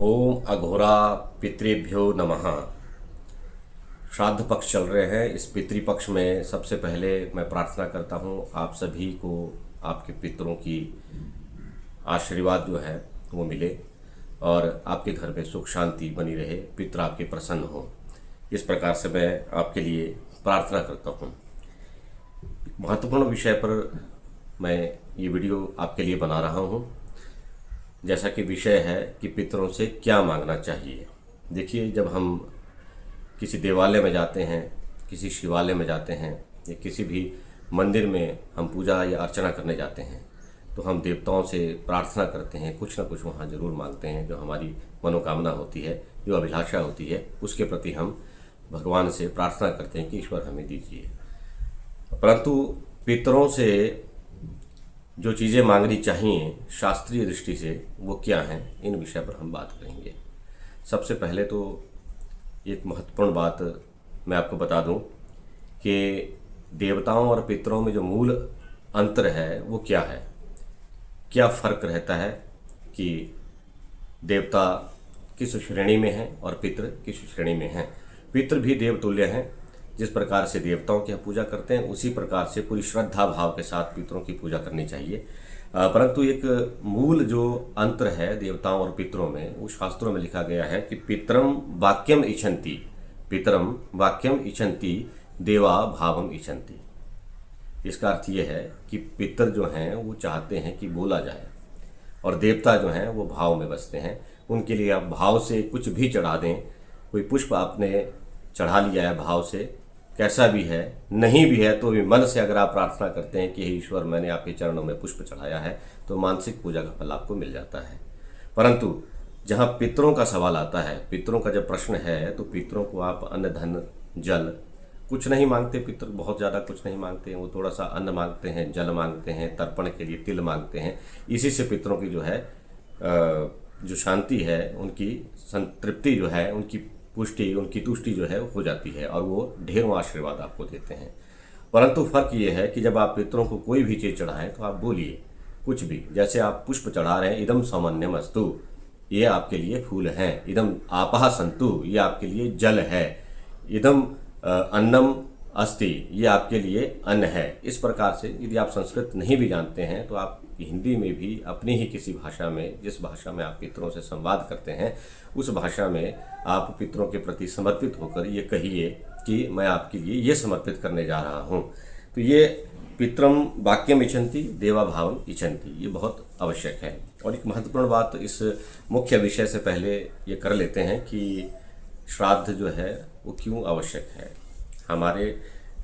ओम अघोरा पितृभ्यो नमः। श्राद्ध पक्ष चल रहे हैं। इस पितृपक्ष में सबसे पहले मैं प्रार्थना करता हूँ आप सभी को आपके पितरों की आशीर्वाद जो है वो मिले और आपके घर में सुख शांति बनी रहे, पितर आपके प्रसन्न हो। इस प्रकार से मैं आपके लिए प्रार्थना करता हूँ। महत्वपूर्ण विषय पर मैं ये वीडियो आपके लिए बना रहा हूँ, जैसा कि विषय है कि पितरों से क्या मांगना चाहिए। देखिए, जब हम किसी देवालय में जाते हैं, किसी शिवालय में जाते हैं या किसी भी मंदिर में हम पूजा या अर्चना करने जाते हैं तो हम देवताओं से प्रार्थना करते हैं, कुछ ना कुछ वहाँ जरूर मांगते हैं। जो हमारी मनोकामना होती है, जो अभिलाषा होती है, उसके प्रति हम भगवान से प्रार्थना करते हैं कि ईश्वर हमें दीजिए। परंतु पितरों से जो चीज़ें मांगनी चाहिए शास्त्रीय दृष्टि से वो क्या हैं, इन विषय पर हम बात करेंगे। सबसे पहले तो एक महत्वपूर्ण बात मैं आपको बता दूं कि देवताओं और पितरों में जो मूल अंतर है वो क्या है, क्या फ़र्क रहता है कि देवता किस श्रेणी में हैं और पितृ किस श्रेणी में हैं। पितृ भी देवतुल्य हैं। जिस प्रकार से देवताओं की हम पूजा करते हैं उसी प्रकार से पूरी श्रद्धा भाव के साथ पितरों की पूजा करनी चाहिए। परंतु एक मूल जो अंतर है देवताओं और पितरों में, वो शास्त्रों में लिखा गया है कि पितरम वाक्यम इच्छन्ति, पितरम वाक्यम इच्छन्ति देवा भावम इच्छन्ति। इसका अर्थ ये है कि पितर जो हैं वो चाहते हैं कि बोला जाए और देवता जो हैं वो भाव में बसते हैं। उनके लिए आप भाव से कुछ भी चढ़ा दें, कोई पुष्प आपने चढ़ा लिया है भाव से, कैसा भी है, नहीं भी है तो भी मन से अगर आप प्रार्थना करते हैं कि हे ईश्वर मैंने आपके चरणों में पुष्प चढ़ाया है, तो मानसिक पूजा का फल आपको मिल जाता है। परंतु जहाँ पितरों का सवाल आता है, पितरों का जब प्रश्न है, तो पितरों को आप अन्न धन जल कुछ नहीं मांगते। पितर बहुत ज़्यादा कुछ नहीं मांगते हैं, वो थोड़ा सा अन्न मांगते हैं, जल मांगते हैं, तर्पण के लिए तिल मांगते हैं। इसी से पितरों की जो है जो शांति है, उनकी संतृप्ति जो है, उनकी पुष्टि, उनकी तुष्टि जो है हो जाती है और वो ढेरों आशीर्वाद आपको देते हैं। परंतु फर्क ये है कि जब आप पितरों को कोई भी चीज़ चढ़ाएं तो आप बोलिए कुछ भी। जैसे आप पुष्प चढ़ा रहे हैं, इदम सामान्यम अस्तु, ये आपके लिए फूल हैं। इदम आपः सन्तु, ये आपके लिए जल है। इदम अन्नम अस्ति, ये आपके लिए अन्न है। इस प्रकार से यदि आप संस्कृत नहीं भी जानते हैं तो आप हिंदी में भी अपनी ही किसी भाषा में, जिस भाषा में आप पितरों से संवाद करते हैं, उस भाषा में आप पितरों के प्रति समर्पित होकर ये कहिए कि मैं आपके लिए ये समर्पित करने जा रहा हूँ। तो ये पितरम वाक्यम इच्छन्ति देवा भावम इच्छन्ति, ये बहुत आवश्यक है। और एक महत्वपूर्ण बात इस मुख्य विषय से पहले ये कर लेते हैं कि श्राद्ध जो है वो क्यों आवश्यक है। हमारे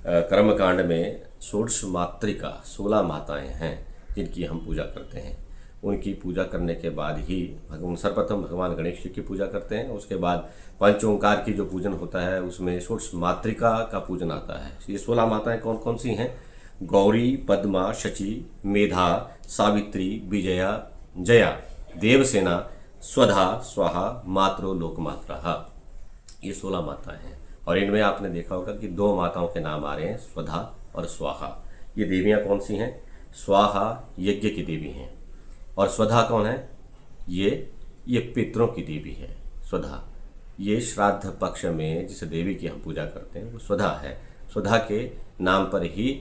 कर्मकांड में षोडश मातृका 16 माताएं हैं जिनकी हम पूजा करते हैं। उनकी पूजा करने के बाद ही सर्वप्रथम भगवान गणेश जी की पूजा करते हैं। उसके बाद पंच ओंकार की जो पूजन होता है उसमें षोडश मातृका का पूजन आता है। ये 16 माताएं कौन कौन सी हैं? गौरी, पद्मा, शची, मेधा, सावित्री, विजया, जया, देवसेना, स्वधा, स्वाहा, मात्रो, लोकमात्रा। ये 16 माताएं हैं और इनमें आपने देखा होगा कि 2 माताओं के नाम आ रहे हैं, स्वधा और स्वाहा। ये देवियां कौन सी हैं? स्वाहा यज्ञ की देवी हैं और स्वधा कौन है? ये पितरों की देवी है। स्वधा ये श्राद्ध पक्ष में जिस देवी की हम पूजा करते हैं वो स्वधा है। स्वधा के नाम पर ही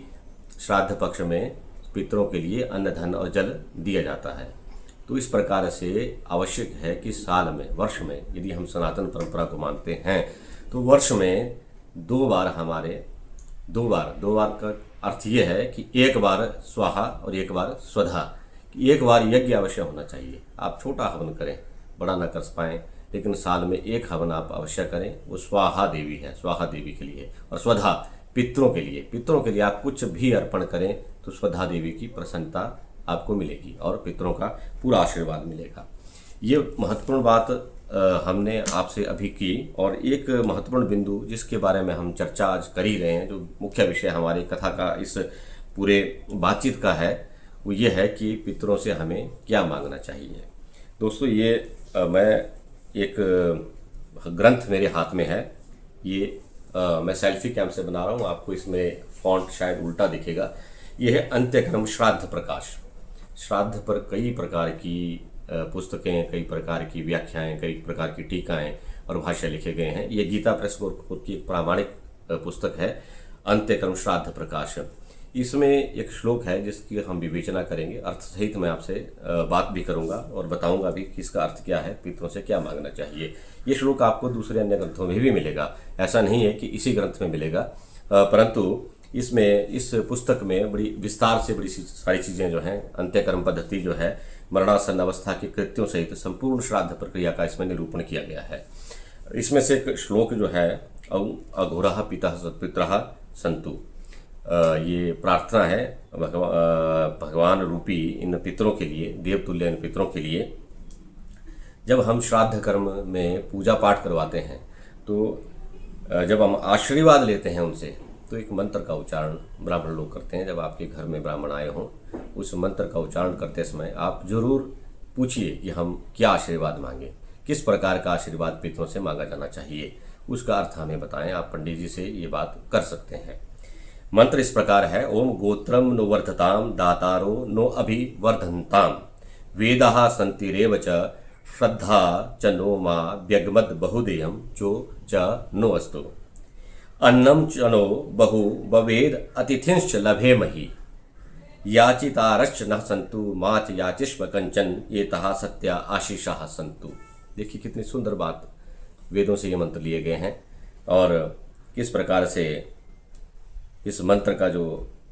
श्राद्ध पक्ष में पितरों के लिए अन्न धन और जल दिया जाता है। तो इस प्रकार से आवश्यक है कि साल में, वर्ष में, यदि हम सनातन परंपरा को मानते हैं तो वर्ष में 2 बार हमारे दो बार का अर्थ ये है कि एक बार स्वाहा और एक बार स्वधा। एक बार यज्ञ अवश्य होना चाहिए। आप छोटा हवन करें, बड़ा न कर पाएँ, लेकिन साल में एक हवन आप अवश्य करें। वो स्वाहा देवी है, स्वाहा देवी के लिए। और स्वधा पितरों के लिए। पितरों के लिए आप कुछ भी अर्पण करें तो स्वधा देवी की प्रसन्नता आपको मिलेगी और पितरों का पूरा आशीर्वाद मिलेगा। ये महत्वपूर्ण बात हमने आपसे अभी की। और एक महत्वपूर्ण बिंदु जिसके बारे में हम चर्चा आज कर ही रहे हैं, जो मुख्य विषय हमारी कथा का, इस पूरे बातचीत का है, वो ये है कि पितरों से हमें क्या मांगना चाहिए। दोस्तों, ये मैं एक ग्रंथ मेरे हाथ में है। ये मैं सेल्फी कैम से बना रहा हूँ। आपको इसमें फॉन्ट शायद उल्टा दिखेगा। ये है अंत्यक्रम श्राद्ध प्रकाश। श्राद्ध पर कई प्रकार की पुस्तकें, कई प्रकार की व्याख्याएं, कई प्रकार की टीकाएं और भाष्य लिखे गए हैं। ये गीता प्रेस गोरखपुर की एक प्रामाणिक पुस्तक है, अंत्यक्रम श्राद्ध प्रकाश। इसमें एक श्लोक है जिसकी हम विवेचना करेंगे, अर्थ सहित मैं आपसे बात भी करूंगा और बताऊंगा भी कि इसका अर्थ क्या है, पितरों से क्या मांगना चाहिए। ये श्लोक आपको दूसरे अन्य ग्रंथों में भी मिलेगा, ऐसा नहीं है कि इसी ग्रंथ में मिलेगा, परंतु इसमें, इस पुस्तक में बड़ी विस्तार से बड़ी सारी चीज़ें जो हैं, अंत्यकर्म पद्धति जो है, मरणासन अवस्था के कृत्यों सहित संपूर्ण श्राद्ध प्रक्रिया का इसमें निरूपण किया गया है। इसमें से एक श्लोक जो है, अघोरः पितः पितरः सन्तु, ये प्रार्थना है भगवान रूपी इन पितरों के लिए, देवतुल्य इन पितरों के लिए। जब हम श्राद्ध कर्म में पूजा पाठ करवाते हैं तो जब हम आशीर्वाद लेते हैं उनसे, तो एक मंत्र का उच्चारण ब्राह्मण लोग करते हैं। जब आपके घर में ब्राह्मण आए हों, उस मंत्र का उच्चारण करते समय आप जरूर पूछिए कि हम क्या आशीर्वाद मांगे, किस प्रकार का आशीर्वाद पितरों से मांगा जाना चाहिए, उसका अर्थ हमें बताएं। आप पंडित जी से ये बात कर सकते हैं। मंत्र इस प्रकार है, ओम गोत्रम नो वर्धताम दातारो नो अभिवर्धनताम वेदाः सन्तिरेव च श्रद्धा च नो मा व्यगमद बहुदेयम चो च नो अस्तु अन्नम च नो बहु भवेद अतिथिंश्च लभेमहि याचितारश्च न सन्तु माच याचिष्व कंचन एतः सत्या आशीषाः सन्तु। देखिए कितनी सुंदर बात, वेदों से ये मंत्र लिए गए हैं और किस प्रकार से इस मंत्र का जो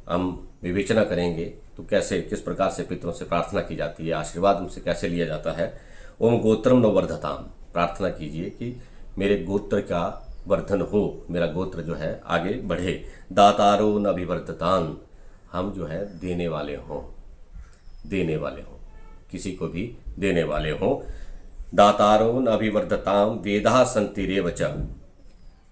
हम विवेचना करेंगे तो कैसे, किस प्रकार से पितरों से प्रार्थना की जाती है, आशीर्वाद उनसे कैसे लिया जाता है। ओम गोत्रम न वर्धताम, प्रार्थना कीजिए कि मेरे गोत्र का वर्धन हो, मेरा गोत्र जो है आगे बढ़े। दातारो न अभिवर्धतान, हम जो है देने वाले हों, देने वाले हों, किसी को भी देने वाले हों। दातारो न अभिवर्धताम वेदाः सन्तिरेव च,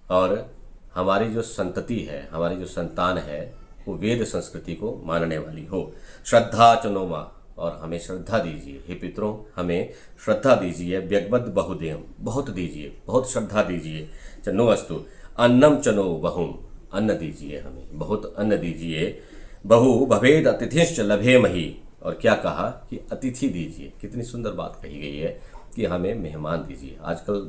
और हमारी जो संतति है, हमारी जो संतान है, वो वेद संस्कृति को मानने वाली हो। श्रद्धा च नो मा, और हमें श्रद्धा दीजिए, हे पितरों हमें श्रद्धा दीजिए। व्यगवद बहुदेयम, बहुत दीजिए, बहुत श्रद्धा दीजिए। च नो अस्तु अन्नम च नो बहुम, अन्न दीजिए, हमें बहुत अन्न दीजिए। बहु भवेद अतिथिश्च लभेमहि, और क्या कहा कि अतिथि दीजिए। कितनी सुंदर बात कही गई है कि हमें मेहमान दीजिए। आजकल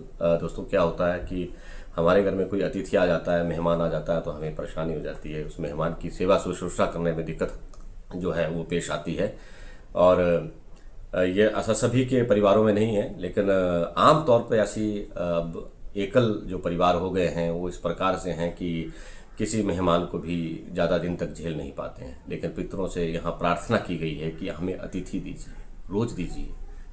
दोस्तों क्या होता है कि हमारे घर में कोई अतिथि आ जाता है, मेहमान आ जाता है, तो हमें परेशानी हो जाती है, उस मेहमान की सेवा शुश्रूषा करने में दिक्कत जो है वो पेश आती है। और ये ऐसा सभी के परिवारों में नहीं है, लेकिन आम तौर पे ऐसी एकल जो परिवार हो गए हैं वो इस प्रकार से हैं कि किसी मेहमान को भी ज़्यादा दिन तक झेल नहीं पाते हैं। लेकिन पितरों से यहाँ प्रार्थना की गई है कि हमें अतिथि दीजिए, रोज़ दीजिए,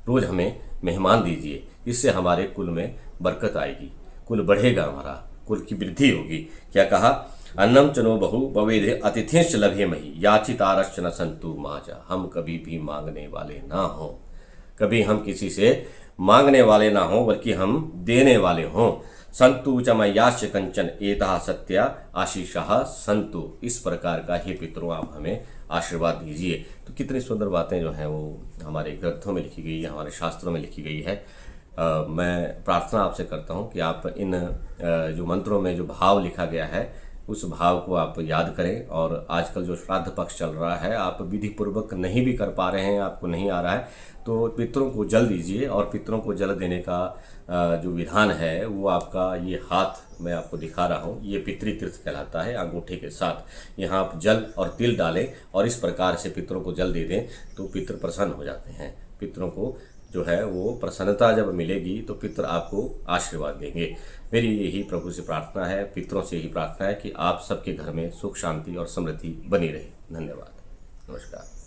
रोज़ हमें मेहमान दीजिए। इससे हमारे कुल में बरकत आएगी, कुल बढ़ेगा, हमारा कुल की वृद्धि होगी। क्या कहा, अन्नम च नो बहु भवेद अतिथिश्च लभेमहि याचितारश्च न सन्तु माचा, हम कभी भी मांगने वाले ना हों, कभी हम किसी से मांगने वाले ना हों, बल्कि हम देने वाले हों। संतु च मय्याश्च कंचन एतः सत्या आशीषाः सन्तु, इस प्रकार का ही पितरों आप हमें आशीर्वाद दीजिए। तो कितनी सुंदर बातें जो हैं वो हमारे ग्रंथों में लिखी गई है, हमारे शास्त्रों में लिखी गई है। मैं प्रार्थना आपसे करता हूँ कि आप इन जो मंत्रों में जो भाव लिखा गया है उस भाव को आप याद करें। और आजकल जो श्राद्ध पक्ष चल रहा है, आप विधि पूर्वक नहीं भी कर पा रहे हैं, आपको नहीं आ रहा है, तो पितरों को जल दीजिए। और पितरों को जल देने का जो विधान है वो आपका ये हाथ मैं आपको दिखा रहा हूँ, ये पितृ तीर्थ कहलाता है। अंगूठे के साथ यहाँ आप जल और तिल डालें और इस प्रकार से पितरों को जल दे दें तो पितृ प्रसन्न हो जाते हैं। पितरों को जो है वो प्रसन्नता जब मिलेगी तो पितर आपको आशीर्वाद देंगे। मेरी यही प्रभु से प्रार्थना है, पितरों से यही प्रार्थना है कि आप सबके घर में सुख शांति और समृद्धि बनी रहे। धन्यवाद, नमस्कार।